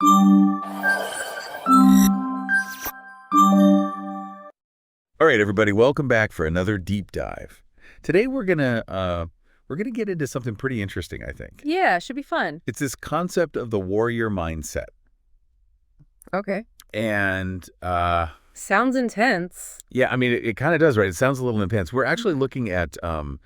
All right, everybody, welcome back for another deep dive. Today we're gonna get into something pretty interesting, I think. Yeah, it should be fun. It's this concept of the warrior mindset. Okay. And Sounds intense. yeah, I mean it kind of does, right? It sounds a little intense. We're actually looking at some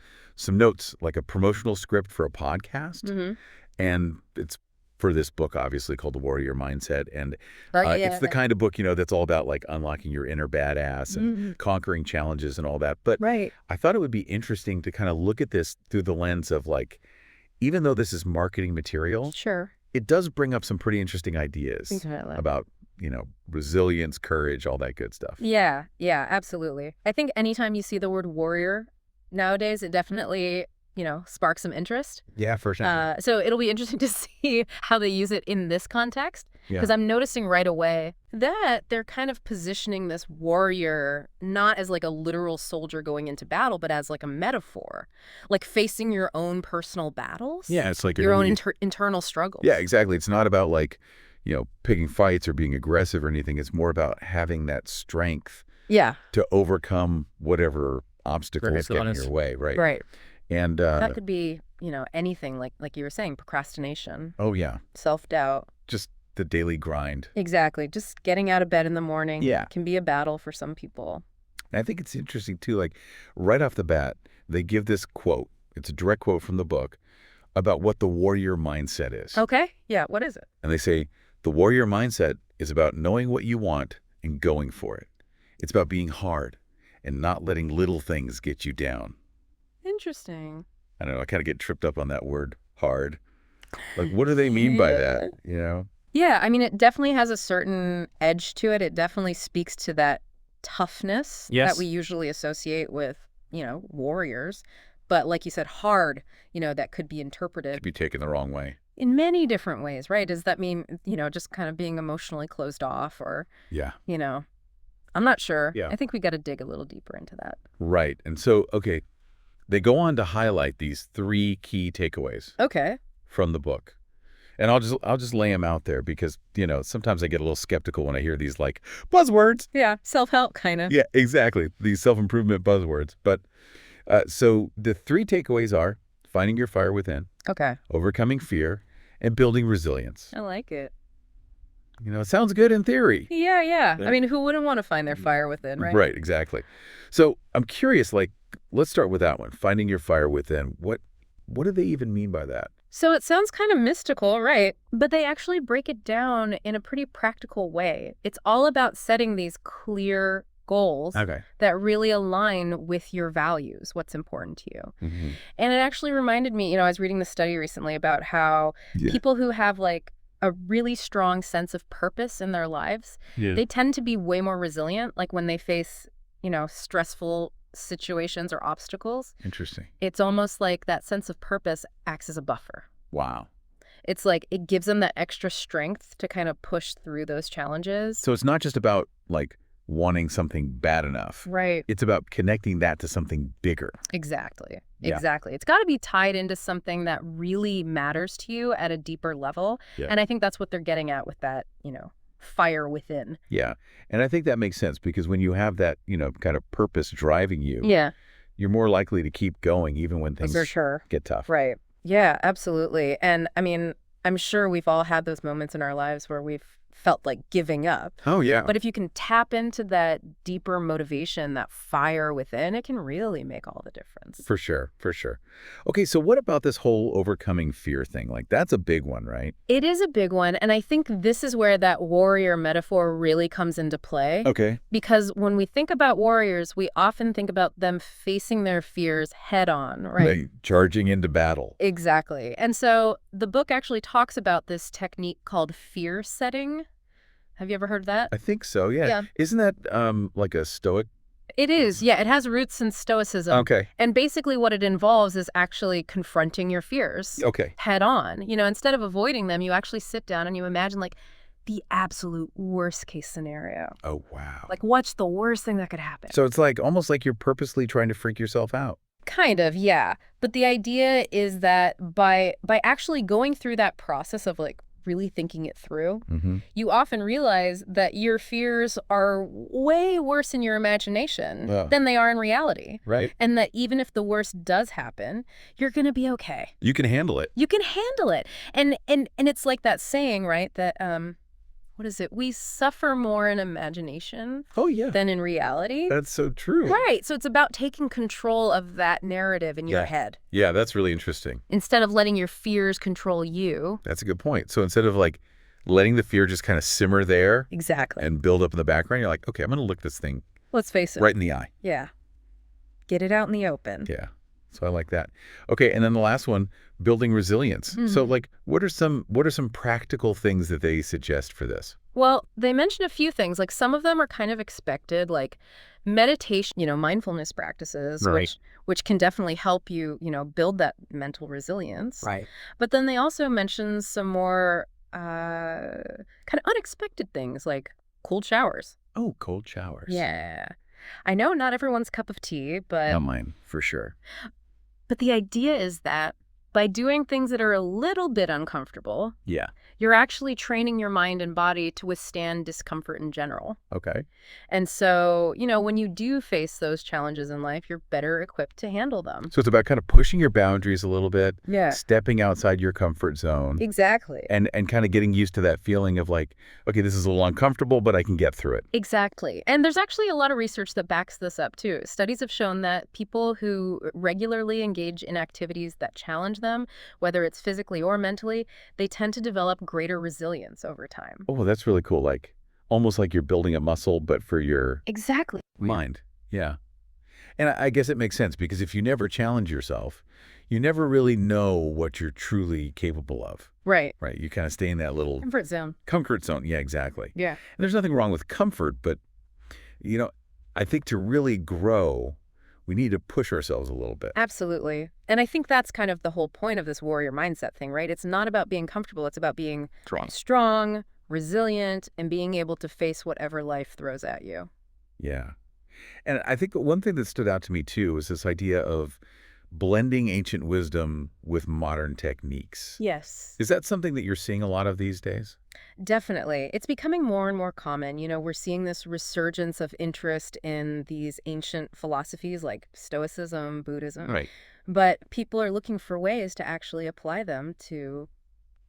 notes, like a promotional script for a podcast. Mm-hmm. And it's for this book, obviously, called The Warrior Mindset. And Yeah. it's the kind of book, that's all about like unlocking your inner badass and conquering challenges and all that. But Right. I thought it would be interesting to kind of look at this through the lens of like, even though this is marketing material, Sure. it does bring up some pretty interesting ideas Entirely. about, resilience, courage, all that good stuff. Yeah, absolutely. I think anytime you see the word warrior nowadays, it definitely, sparks some interest. Yeah, for sure. So it'll be interesting to see how they use it in this context. Because I'm noticing right away that they're kind of positioning this warrior not as like a literal soldier going into battle, but as like a metaphor, like facing your own personal battles. Yeah, it's like your own internal struggles. Yeah, exactly. It's not about like, picking fights or being aggressive or anything. It's more about having that strength to overcome whatever obstacles get in your way, right? Right. And that could be, anything like you were saying, procrastination. Oh, yeah. Self-doubt. Just the daily grind. Exactly. Just getting out of bed in the morning can be a battle for some people. And I think it's interesting, too, like right off the bat, they give this quote. It's a direct quote from the book about what the warrior mindset is. Okay. Yeah. What is it? And they say, the warrior mindset is about knowing what you want and going for it. It's about being hard and not letting little things get you down. Interesting. I don't know. I kind of get tripped up on that word, hard. Like, what do they mean by that, Yeah, I mean, it definitely has a certain edge to it. It definitely speaks to that toughness that we usually associate with, warriors. But like you said, hard, that could be interpreted. Could be taken the wrong way. In many different ways, right? Does that mean, just kind of being emotionally closed off or, I'm not sure. Yeah. I think we got to dig a little deeper into that. Right. And so, okay, they go on to highlight these 3 key takeaways from the book. And I'll just lay them out there because, sometimes I get a little skeptical when I hear these like buzzwords. Yeah, self-help kind of. Yeah, exactly. These self-improvement buzzwords. But so the 3 takeaways are finding your fire within, overcoming fear, and building resilience. I like it. It sounds good in theory. Yeah. I mean, who wouldn't want to find their fire within, right? Right, exactly. So I'm curious, like, let's start with that one, finding your fire within. What do they even mean by that? So it sounds kind of mystical, right? But they actually break it down in a pretty practical way. It's all about setting these clear goals that really align with your values, what's important to you. Mm-hmm. And it actually reminded me, I was reading the study recently about how people who have like a really strong sense of purpose in their lives, they tend to be way more resilient, like when they face, stressful situations or obstacles. Interesting. It's almost like that sense of purpose acts as a buffer. Wow. It's like it gives them that extra strength to kind of push through those challenges. So it's not just about like wanting something bad enough. Right. It's about connecting that to something bigger. Exactly. Yeah. Exactly. It's got to be tied into something that really matters to you at a deeper level. Yeah. And I think that's what they're getting at with that, fire within. Yeah. And I think that makes sense because when you have that, kind of purpose driving you, you're more likely to keep going even when things get tough. Right. Yeah, absolutely. And I mean, I'm sure we've all had those moments in our lives where we've felt like giving up. Oh, yeah. But if you can tap into that deeper motivation, that fire within, it can really make all the difference. For sure. For sure. Okay, so what about this whole overcoming fear thing? Like, that's a big one, right? It is a big one. And I think this is where that warrior metaphor really comes into play. Okay. Because when we think about warriors, we often think about them facing their fears head on, right? Like charging into battle. Exactly. And so the book actually talks about this technique called fear setting. Have you ever heard of that? I think so, yeah. Isn't that like a Stoic? It is, yeah. It has roots in Stoicism. Okay. And basically what it involves is actually confronting your fears head on. Instead of avoiding them, you actually sit down and you imagine like the absolute worst case scenario. Oh, wow. Like what's the worst thing that could happen? So it's like almost like you're purposely trying to freak yourself out. Kind of, yeah. But the idea is that by actually going through that process of like really thinking it through, you often realize that your fears are way worse in your imagination than they are in reality. Right. And that even if the worst does happen, you're going to be okay. You can handle it. You can handle it. And it's like that saying, right, that what is it? We suffer more in imagination than in reality. That's so true. Right. So it's about taking control of that narrative in your head. Yeah, that's really interesting. Instead of letting your fears control you. That's a good point. So instead of like letting the fear just kind of simmer there and build up in the background, you're like, okay, I'm going to look this thing Let's face it. right in the eye. Yeah. Get it out in the open. Yeah. So I like that. Okay, and then the last one, building resilience. So like what are some practical things that they suggest for this? Well, they mention a few things. Like some of them are kind of expected, like meditation, mindfulness practices, which can definitely help you, build that mental resilience. Right. But then they also mention some more kind of unexpected things like cold showers. Oh, cold showers. Yeah. I know not everyone's cup of tea, but... Not mine, for sure. But the idea is that by doing things that are a little bit uncomfortable, you're actually training your mind and body to withstand discomfort in general. Okay. And so, when you do face those challenges in life, you're better equipped to handle them. So it's about kind of pushing your boundaries a little bit, stepping outside your comfort zone. Exactly. And kind of getting used to that feeling of like, okay, this is a little uncomfortable, but I can get through it. Exactly. And there's actually a lot of research that backs this up too. Studies have shown that people who regularly engage in activities that challenge them, whether it's physically or mentally, they tend to develop greater resilience over time. Oh, that's really cool. Like almost like you're building a muscle, but for your mind. Yeah. And I guess it makes sense because if you never challenge yourself, you never really know what you're truly capable of. Right. Right. You kind of stay in that little comfort zone. Comfort zone. Yeah, exactly. Yeah. And there's nothing wrong with comfort, but, I think to really grow, we need to push ourselves a little bit. Absolutely. And I think that's kind of the whole point of this warrior mindset thing, right? It's not about being comfortable. It's about being strong, resilient, and being able to face whatever life throws at you. Yeah. And I think one thing that stood out to me, too, was this idea of blending ancient wisdom with modern techniques. Yes. Is that something that you're seeing a lot of these days? Definitely. It's becoming more and more common. We're seeing this resurgence of interest in these ancient philosophies like Stoicism, Buddhism. Right. But people are looking for ways to actually apply them to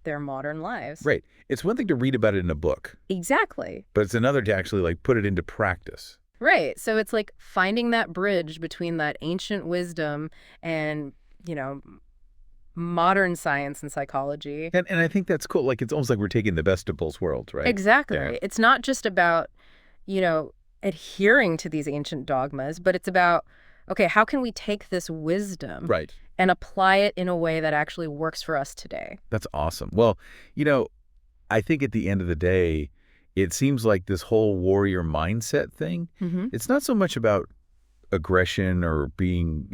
their modern lives. Right. It's one thing to read about it in a book. Exactly. But it's another to actually put it into practice. Right. So it's like finding that bridge between that ancient wisdom and, modern science and psychology. And I think that's cool. Like, it's almost like we're taking the best of both worlds, right? Exactly. Yeah. It's not just about, adhering to these ancient dogmas, but it's about, okay, how can we take this wisdom and apply it in a way that actually works for us today? That's awesome. Well, I think at the end of the day, it seems like this whole warrior mindset thing, it's not so much about aggression or being,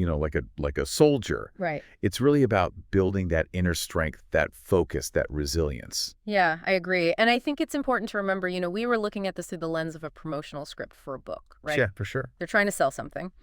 like a soldier. Right. It's really about building that inner strength, that focus, that resilience. Yeah, I agree. And I think it's important to remember, we were looking at this through the lens of a promotional script for a book, right? Yeah, for sure. They're trying to sell something.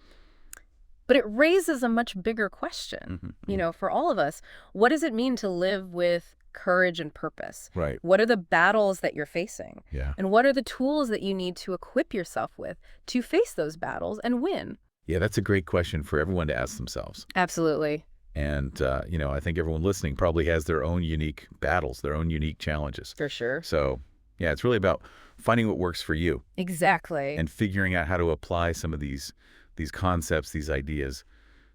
But it raises a much bigger question, for all of us. What does it mean to live with courage and purpose? Right. What are the battles that you're facing? Yeah. And what are the tools that you need to equip yourself with to face those battles and win? Yeah, that's a great question for everyone to ask themselves. Absolutely. And, I think everyone listening probably has their own unique battles, their own unique challenges. For sure. So, yeah, it's really about finding what works for you. Exactly. And figuring out how to apply some of these concepts, these ideas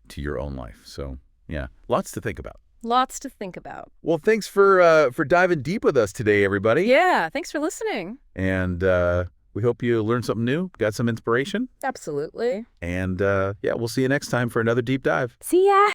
to your own life. So, yeah, lots to think about. Lots to think about. Well, thanks for diving deep with us today, everybody. Yeah, thanks for listening. And we hope you learned something new, got some inspiration. Absolutely. And, we'll see you next time for another deep dive. See ya.